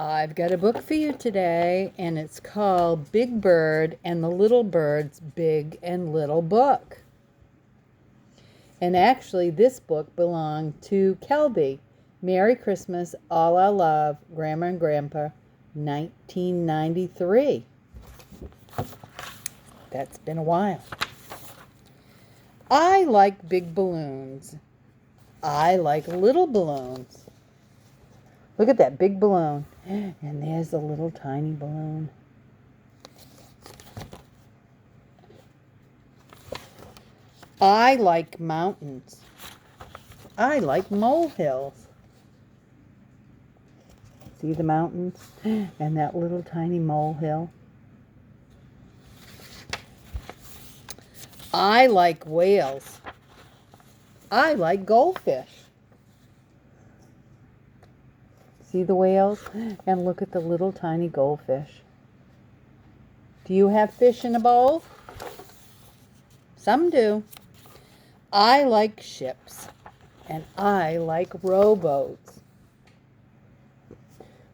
I've got a book for you today, and it's called Big Bird and the Little Bird's Big and Little Book. And actually, this book belonged to Kelby. Merry Christmas, All Our Love, Grandma and Grandpa, 1993. That's been a while. I like big balloons. I like little balloons. Look at that big balloon. And there's a little tiny balloon. I like mountains. I like molehills. See the mountains and that little tiny molehill? I like whales. I like goldfish. See the whales? And look at the little tiny goldfish. Do you have fish in a bowl? Some do. I like ships. And I like rowboats.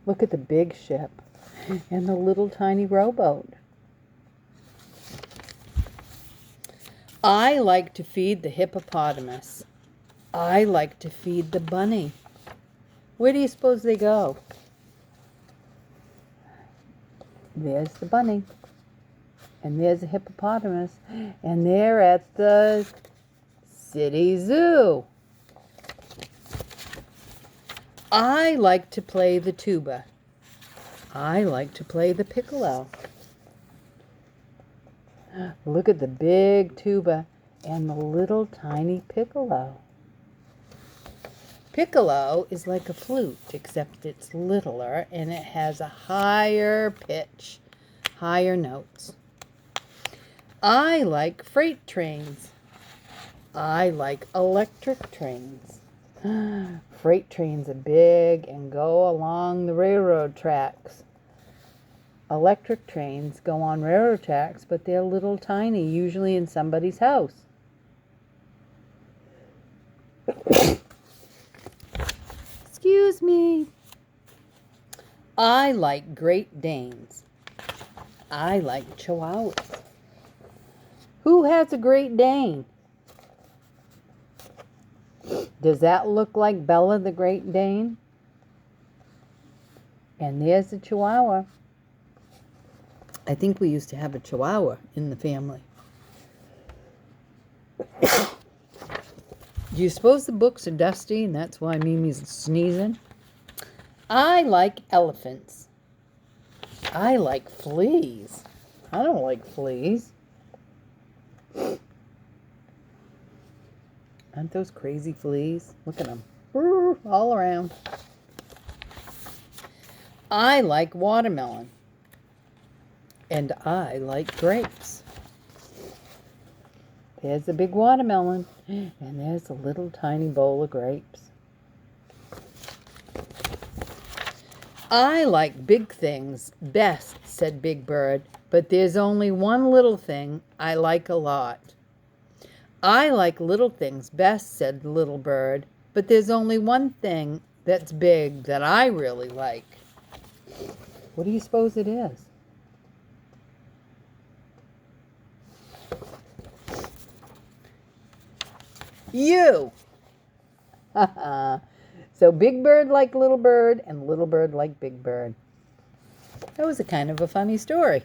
Look at the big ship and the little tiny rowboat. I like to feed the hippopotamus. I like to feed the bunny. Where do you suppose they go? There's the bunny. And there's the hippopotamus. And they're at the city zoo. I like to play the tuba. I like to play the piccolo. Look at the big tuba and the little tiny piccolo. Piccolo is like a flute, except it's littler and it has a higher pitch, higher notes. I like freight trains. I like electric trains. Freight trains are big and go along the railroad tracks. Electric trains go on railroad tracks, but they're little tiny, usually in somebody's house. Excuse me. I like Great Danes. I like Chihuahuas. Who has a Great Dane? Does that look like Bella the Great Dane? And there's the Chihuahua. I think we used to have a Chihuahua in the family. Do you suppose the books are dusty and that's why Mimi's sneezing? I like elephants. I like fleas. I don't like fleas. Aren't those crazy fleas? Look at them. All around. I like watermelon. And I like grapes. There's a big watermelon. And there's a little tiny bowl of grapes. I like big things best, said Big Bird, but there's only one little thing I like a lot. I like little things best, said Little Bird, but there's only one thing that's big that I really like. What do you suppose it is? You! So Big Bird liked Little Bird, and Little Bird liked Big Bird. That was a kind of a funny story.